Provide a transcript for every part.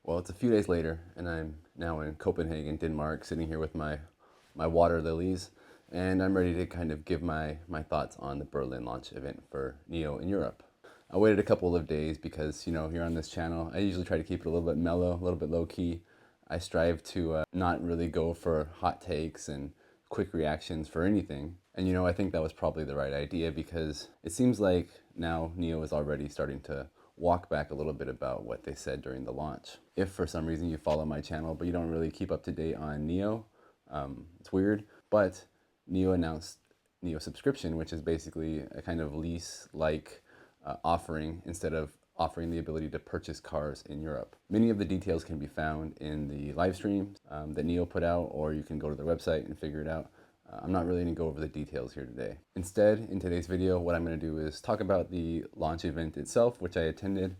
Well, it's a few days later, and I'm now in Copenhagen, Denmark, sitting here with my water lilies, and I'm ready to kind of give my thoughts on the Berlin launch event for NIO in Europe. I waited a couple of days because, here on this channel, I usually try to keep it a little bit mellow, a little bit low-key. I strive to not really go for hot takes and quick reactions for anything. And, I think that was probably the right idea because it seems like now NIO is already starting to walk back a little bit about what they said during the launch. If for some reason you follow my channel but you don't really keep up to date on NIO, it's weird, but NIO announced NIO Subscription, which is basically a kind of lease-like offering instead of offering the ability to purchase cars in Europe. Many of the details can be found in the live stream that NIO put out, or you can go to their website and figure it out. I'm not really going to go over the details here today. Instead, in today's video, what I'm going to do is talk about the launch event itself, which I attended,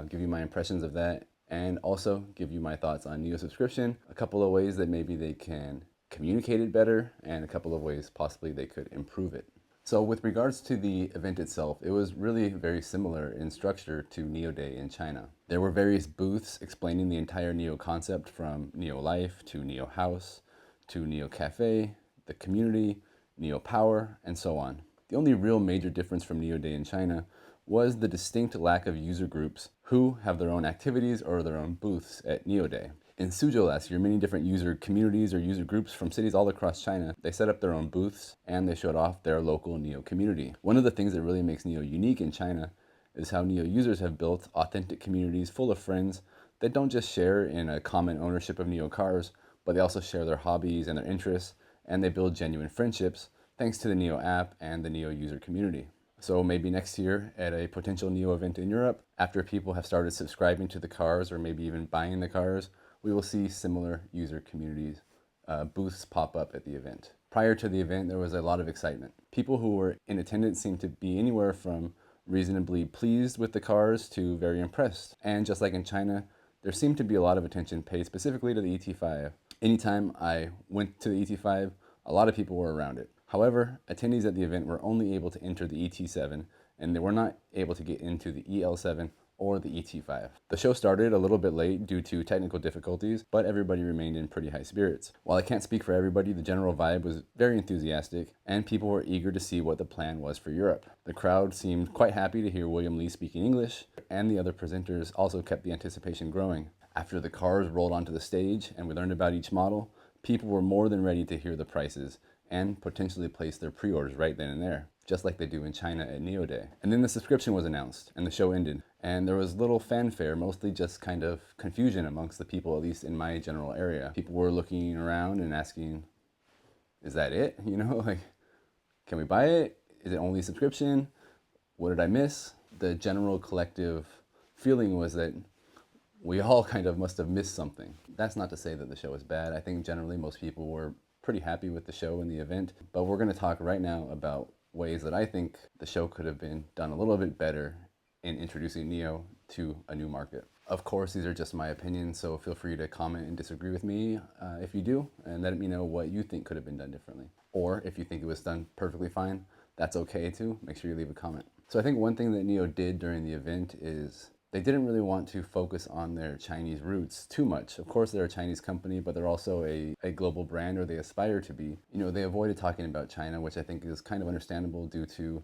give you my impressions of that, and also give you my thoughts on NIO Subscription, a couple of ways that maybe they can communicate it better, and a couple of ways possibly they could improve it. So with regards to the event itself, it was really very similar in structure to NIO Day in China. There were various booths explaining the entire NIO concept, from NIO Life to NIO House to NIO Cafe, the community, NIO Power, and so on. The only real major difference from NIO Day in China was the distinct lack of user groups who have their own activities or their own booths at NIO Day. In Suzhou last year, many different user communities or user groups from cities all across China, they set up their own booths and they showed off their local NIO community. One of the things that really makes NIO unique in China is how NIO users have built authentic communities full of friends that don't just share in a common ownership of NIO cars, but they also share their hobbies and their interests, and they build genuine friendships thanks to the NIO app and the NIO user community. So maybe next year at a potential NIO event in Europe, after people have started subscribing to the cars or maybe even buying the cars, we will see similar user communities, booths pop up at the event. Prior to the event, there was a lot of excitement. People who were in attendance seemed to be anywhere from reasonably pleased with the cars to very impressed. And just like in China, there seemed to be a lot of attention paid specifically to the ET5. Anytime I went to the ET5, a lot of people were around it. However, attendees at the event were only able to enter the ET7, and they were not able to get into the EL7 or the ET5. The show started a little bit late due to technical difficulties, but everybody remained in pretty high spirits. While I can't speak for everybody, the general vibe was very enthusiastic, and people were eager to see what the plan was for Europe. The crowd seemed quite happy to hear William Li speaking English, and the other presenters also kept the anticipation growing. After the cars rolled onto the stage and we learned about each model, people were more than ready to hear the prices and potentially place their pre-orders right then and there, just like they do in China at NIO Day. And then the subscription was announced and the show ended, and there was little fanfare, mostly just kind of confusion amongst the people, at least in my general area. People were looking around and asking, is that it? Like, can we buy it? Is it only a subscription? What did I miss? The general collective feeling was that we all kind of must have missed something. That's not to say that the show was bad. I think generally most people were pretty happy with the show and the event, but we're going to talk right now about ways that I think the show could have been done a little bit better in introducing NIO to a new market. Of course, these are just my opinions, so feel free to comment and disagree with me if you do, and let me know what you think could have been done differently. Or if you think it was done perfectly fine, that's okay too. Make sure you leave a comment. So I think one thing that NIO did during the event is they didn't really want to focus on their Chinese roots too much. Of course, they're a Chinese company, but they're also a global brand, or they aspire to be. They avoided talking about China, which I think is kind of understandable due to,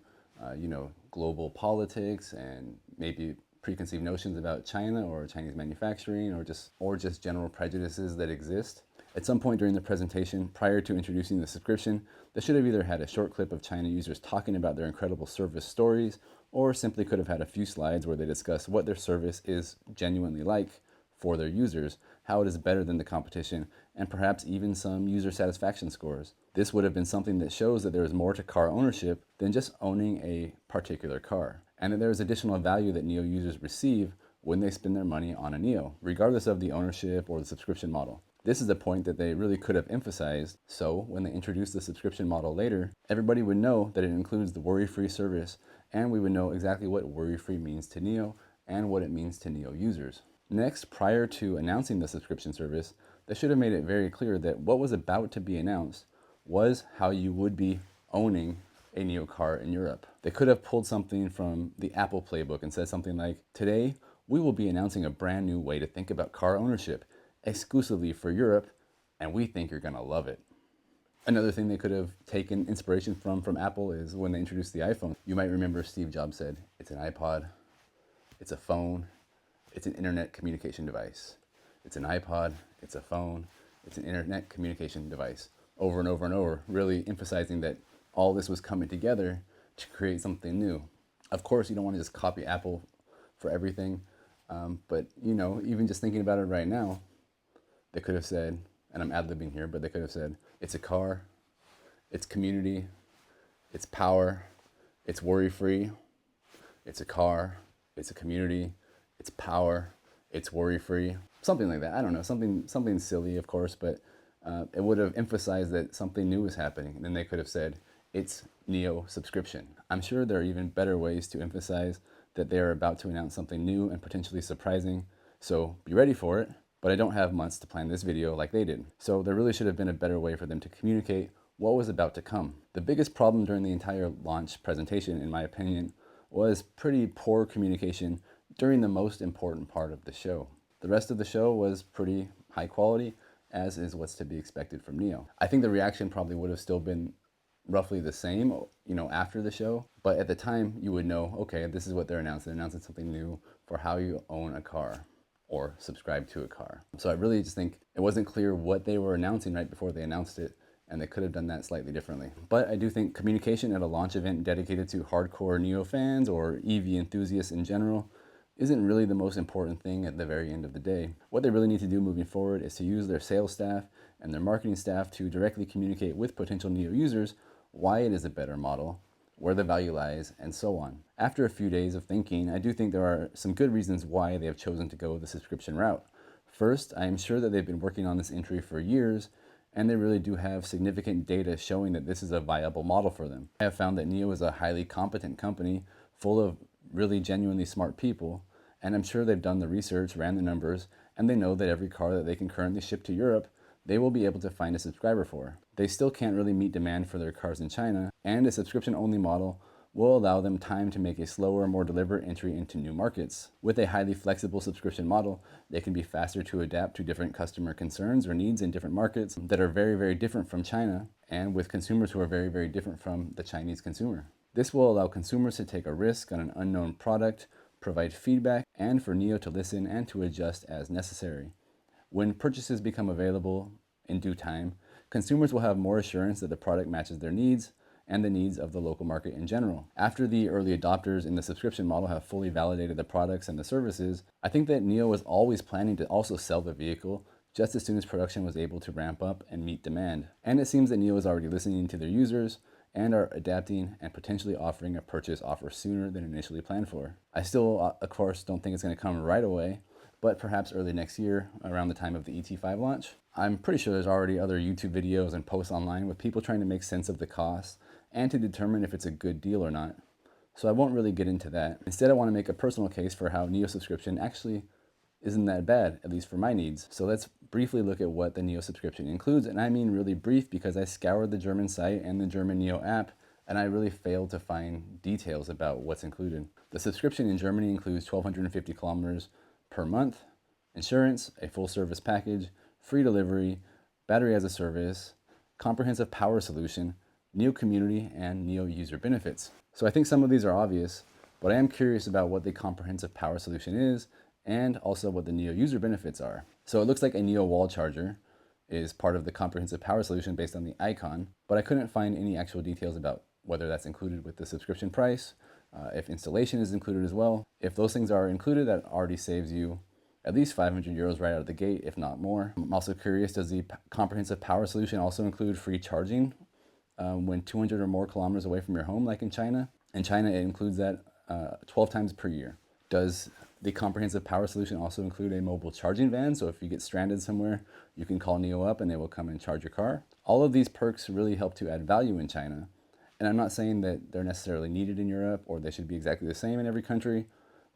global politics and maybe preconceived notions about China or Chinese manufacturing, or just general prejudices that exist. At some point during the presentation, prior to introducing the subscription, they should have either had a short clip of China users talking about their incredible service stories, or simply could have had a few slides where they discuss what their service is genuinely like for their users, how it is better than the competition, and perhaps even some user satisfaction scores. This would have been something that shows that there is more to car ownership than just owning a particular car, and that there is additional value that NIO users receive when they spend their money on a NIO, regardless of the ownership or the subscription model. This is a point that they really could have emphasized, so when they introduce the subscription model later, everybody would know that it includes the worry-free service, and we would know exactly what worry-free means to NIO and what it means to NIO users. Next, prior to announcing the subscription service, they should have made it very clear that what was about to be announced was how you would be owning a NIO car in Europe. They could have pulled something from the Apple playbook and said something like, today, we will be announcing a brand new way to think about car ownership exclusively for Europe, and we think you're gonna love it. Another thing they could have taken inspiration from Apple is when they introduced the iPhone. You might remember Steve Jobs said, it's an iPod, it's a phone, it's an internet communication device. It's an iPod, it's a phone, it's an internet communication device. Over and over and over, really emphasizing that all this was coming together to create something new. Of course, you don't want to just copy Apple for everything, but even just thinking about it right now, they could have said, and I'm ad-libbing here, but they could have said, it's a car, it's community, it's power, it's worry-free, it's a car, it's a community, it's power, it's worry-free, something like that. I don't know, something silly, of course, but it would have emphasized that something new is happening. And then they could have said, it's NIO Subscription. I'm sure there are even better ways to emphasize that they are about to announce something new and potentially surprising, so be ready for it. But I don't have months to plan this video like they did. So there really should have been a better way for them to communicate what was about to come. The biggest problem during the entire launch presentation, in my opinion, was pretty poor communication during the most important part of the show. The rest of the show was pretty high quality, as is what's to be expected from NIO. I think the reaction probably would have still been roughly the same, after the show. But at the time, you would know, okay, this is what they're announcing. They're announcing something new for how you own a car or subscribe to a car. So I really just think it wasn't clear what they were announcing right before they announced it, and they could have done that slightly differently. But I do think communication at a launch event dedicated to hardcore NIO fans or EV enthusiasts in general isn't really the most important thing at the very end of the day. What they really need to do moving forward is to use their sales staff and their marketing staff to directly communicate with potential NIO users why it is a better model, where the value lies, and so on. After a few days of thinking, I do think there are some good reasons why they have chosen to go the subscription route. First, I am sure that they've been working on this entry for years, and they really do have significant data showing that this is a viable model for them. I have found that NIO is a highly competent company full of really genuinely smart people, and I'm sure they've done the research, ran the numbers, and they know that every car that they can currently ship to Europe, they will be able to find a subscriber for. They still can't really meet demand for their cars in China, and a subscription-only model will allow them time to make a slower, more deliberate entry into new markets. With a highly flexible subscription model, they can be faster to adapt to different customer concerns or needs in different markets that are very, very different from China, and with consumers who are very, very different from the Chinese consumer. This will allow consumers to take a risk on an unknown product, provide feedback, and for NIO to listen and to adjust as necessary. When purchases become available in due time, consumers will have more assurance that the product matches their needs and the needs of the local market in general. After the early adopters in the subscription model have fully validated the products and the services, I think that NIO was always planning to also sell the vehicle just as soon as production was able to ramp up and meet demand. And it seems that NIO is already listening to their users and are adapting and potentially offering a purchase offer sooner than initially planned for. I still, of course, don't think it's going to come right away, but perhaps early next year, around the time of the ET5 launch. I'm pretty sure there's already other YouTube videos and posts online with people trying to make sense of the cost and to determine if it's a good deal or not. So I won't really get into that. Instead, I want to make a personal case for how NIO subscription actually isn't that bad, at least for my needs. So let's briefly look at what the NIO subscription includes, and I mean really brief because I scoured the German site and the German NIO app, and I really failed to find details about what's included. The subscription in Germany includes 1,250 kilometers per month, insurance, a full service package, free delivery, battery as a service, comprehensive power solution, NIO community, and NIO user benefits. So I think some of these are obvious, but I am curious about what the comprehensive power solution is and also what the NIO user benefits are. So it looks like a NIO wall charger is part of the comprehensive power solution based on the icon, but I couldn't find any actual details about whether that's included with the subscription price, if installation is included as well. If those things are included, that already saves you at least 500 euros right out of the gate, if not more. I'm also curious, does the comprehensive power solution also include free charging when 200 or more kilometers away from your home, like in China? In China, it includes that 12 times per year. Does the comprehensive power solution also include a mobile charging van? So if you get stranded somewhere, you can call NIO up and they will come and charge your car. All of these perks really help to add value in China. And I'm not saying that they're necessarily needed in Europe or they should be exactly the same in every country,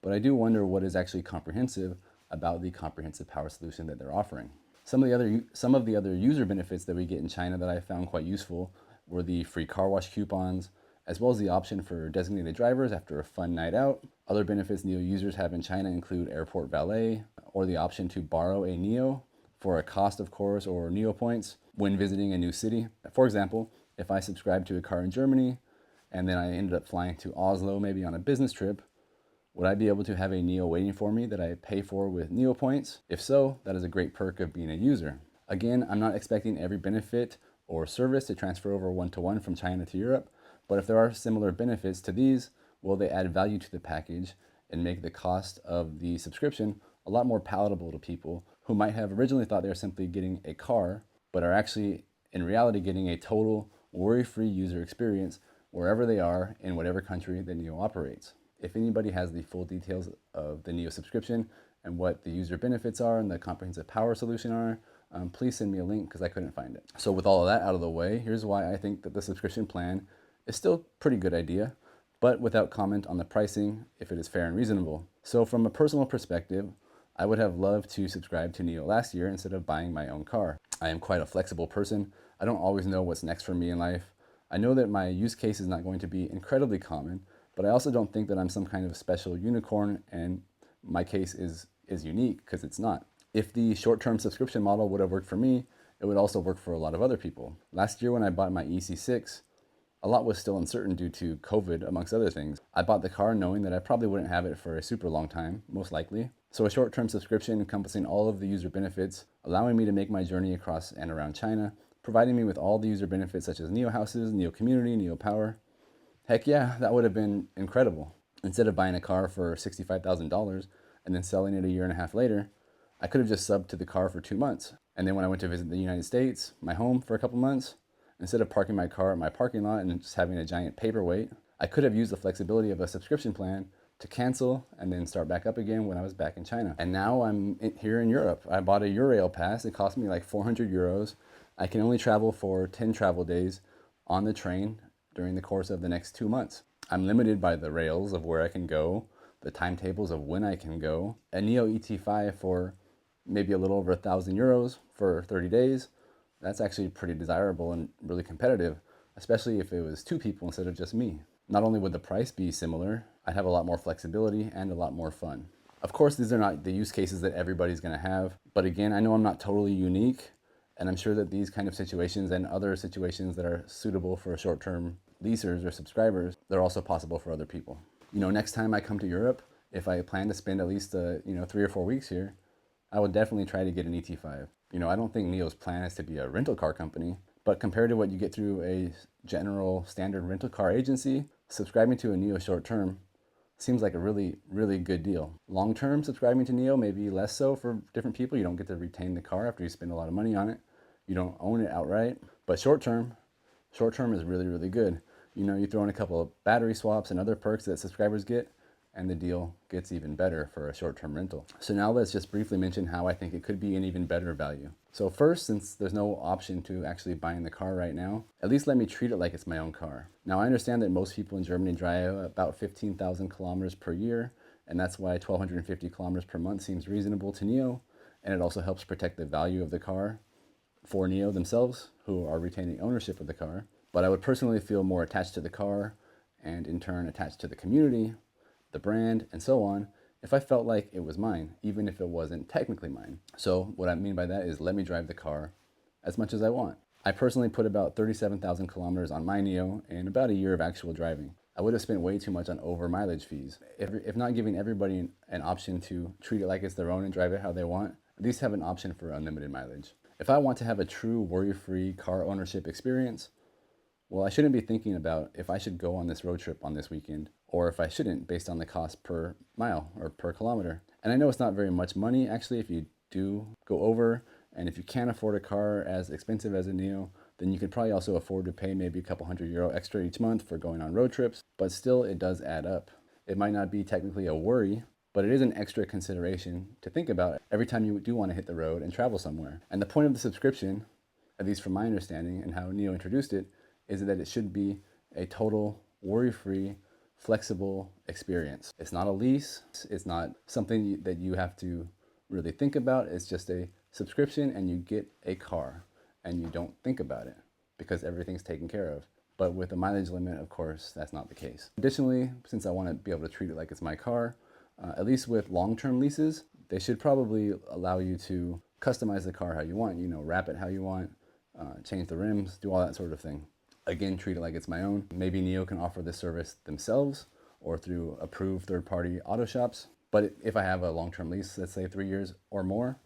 but I do wonder what is actually comprehensive about the comprehensive power solution that they're offering. Some of the other user benefits that we get in China that I found quite useful were the free car wash coupons, as well as the option for designated drivers after a fun night out. Other benefits NIO users have in China include airport valet, or the option to borrow a NIO for a cost, of course, or NIO points when visiting a new city. For example, if I subscribe to a car in Germany and then I ended up flying to Oslo maybe on a business trip, would I be able to have a NIO waiting for me that I pay for with NIO points? If so, that is a great perk of being a user. Again, I'm not expecting every benefit or service to transfer over one-to-one from China to Europe, but if there are similar benefits to these, will they add value to the package and make the cost of the subscription a lot more palatable to people who might have originally thought they were simply getting a car, but are actually in reality getting a total worry-free user experience wherever they are in whatever country that NIO operates. If anybody has the full details of the NIO subscription and what the user benefits are and the comprehensive power solution are, please send me a link because I couldn't find it. So with all of that out of the way, here's why I think that the subscription plan is still a pretty good idea, but without comment on the pricing if it is fair and reasonable. So from a personal perspective, I would have loved to subscribe to NIO last year instead of buying my own car. I am quite a flexible person. I don't always know what's next for me in life. I know that my use case is not going to be incredibly common, but I also don't think that I'm some kind of special unicorn and my case is unique, because it's not. If the short-term subscription model would have worked for me, it would also work for a lot of other people. Last year when I bought my EC6, a lot was still uncertain due to COVID, amongst other things. I bought the car knowing that I probably wouldn't have it for a super long time, most likely. So a short-term subscription encompassing all of the user benefits, allowing me to make my journey across and around China, providing me with all the user benefits such as NIO houses, NIO community, NIO power. Heck yeah, that would have been incredible. Instead of buying a car for $65,000 and then selling it a year and a half later, I could have just subbed to the car for 2 months. And then when I went to visit the United States, my home, for a couple months, instead of parking my car at my parking lot and just having a giant paperweight, I could have used the flexibility of a subscription plan to cancel and then start back up again when I was back in China. And now I'm here in Europe. I bought a Eurail pass. It cost me like 400 euros. I can only travel for 10 travel days on the train during the course of the next 2 months. I'm limited by the rails of where I can go, the timetables of when I can go. A NIO ET5 for maybe a little over 1,000 euros for 30 days, that's actually pretty desirable and really competitive, especially if it was 2 people instead of just me. Not only would the price be similar, I'd have a lot more flexibility and a lot more fun. Of course, these are not the use cases that everybody's gonna have, but again, I know I'm not totally unique, and I'm sure that these kind of situations and other situations that are suitable for short-term leasers or subscribers, they're also possible for other people. Next time I come to Europe, if I plan to spend at least 3 or 4 weeks here, I would definitely try to get an ET5. I don't think NIO's plan is to be a rental car company, but compared to what you get through a general standard rental car agency, subscribing to a NIO short-term seems like a really, really good deal. Long-term, subscribing to NIO may be less so for different people. You don't get to retain the car after you spend a lot of money on it. You don't own it outright. But short-term is really, really good. You throw in a couple of battery swaps and other perks that subscribers get, and the deal gets even better for a short-term rental. So now let's just briefly mention how I think it could be an even better value. So first, since there's no option to actually buying the car right now, at least let me treat it like it's my own car. Now I understand that most people in Germany drive about 15,000 kilometers per year, and that's why 1,250 kilometers per month seems reasonable to NIO, and it also helps protect the value of the car for NIO themselves, who are retaining ownership of the car. But I would personally feel more attached to the car, and in turn attached to the community, the brand, and so on, if I felt like it was mine, even if it wasn't technically mine. So what I mean by that is let me drive the car as much as I want. I personally put about 37,000 kilometers on my NIO in about a year of actual driving. I would have spent way too much on over mileage fees. If not giving everybody an option to treat it like it's their own and drive it how they want, at least have an option for unlimited mileage. If I want to have a true worry-free car ownership experience, well, I shouldn't be thinking about if I should go on this road trip on this weekend, or if I shouldn't based on the cost per mile or per kilometer. And I know it's not very much money, actually, if you do go over, and if you can't afford a car as expensive as a NIO, then you could probably also afford to pay maybe a couple €100 extra each month for going on road trips, but still it does add up. It might not be technically a worry, but it is an extra consideration to think about every time you do want to hit the road and travel somewhere. And the point of the subscription, at least from my understanding and how NIO introduced it, is that it should be a total worry-free, flexible experience. It's not a lease. It's not something that you have to really think about. It's just a subscription and you get a car and you don't think about it because everything's taken care of. But with the mileage limit, of course, that's not the case. Additionally, since I want to be able to treat it like it's my car, at least with long-term leases, they should probably allow you to customize the car how you want, wrap it how you want, change the rims, do all that sort of thing. Again, treat it like it's my own. Maybe NIO can offer this service themselves or through approved third-party auto shops. But if I have a long-term lease, let's say 3 years or more,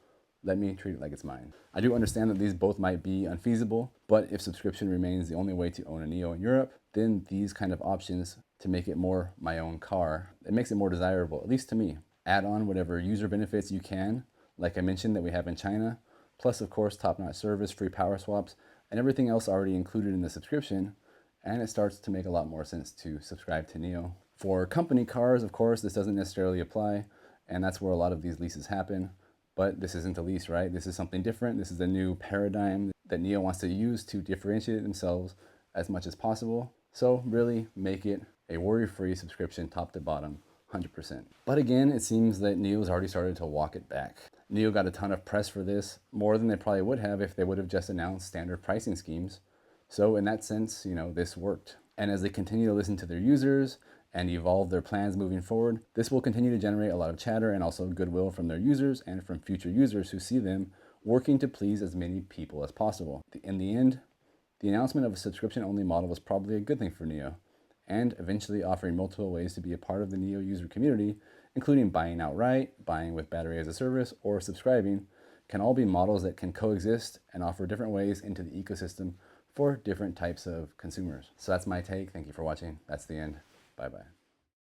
let me treat it like it's mine. I do understand that these both might be unfeasible, but if subscription remains the only way to own a NIO in Europe, then these kind of options to make it more my own car, it makes it more desirable, at least to me. Add on whatever user benefits you can, like I mentioned that we have in China, plus of course top-notch service, free power swaps, and everything else already included in the subscription, and it starts to make a lot more sense to subscribe to NIO. For company cars, of course, this doesn't necessarily apply, and that's where a lot of these leases happen. But this isn't a lease, right? This is something different. This is a new paradigm that NIO wants to use to differentiate themselves as much as possible. So really make it a worry-free subscription top to bottom, 100%. But again, it seems that NIO's already started to walk it back. NIO got a ton of press for this, more than they probably would have if they would have just announced standard pricing schemes. So in that sense, this worked. And as they continue to listen to their users and evolve their plans moving forward, this will continue to generate a lot of chatter and also goodwill from their users and from future users who see them working to please as many people as possible. In the end, the announcement of a subscription-only model was probably a good thing for NIO, and eventually offering multiple ways to be a part of the NIO user community, including buying outright, buying with battery as a service, or subscribing, can all be models that can coexist and offer different ways into the ecosystem for different types of consumers. So that's my take. Thank you for watching. That's the end. Bye-bye.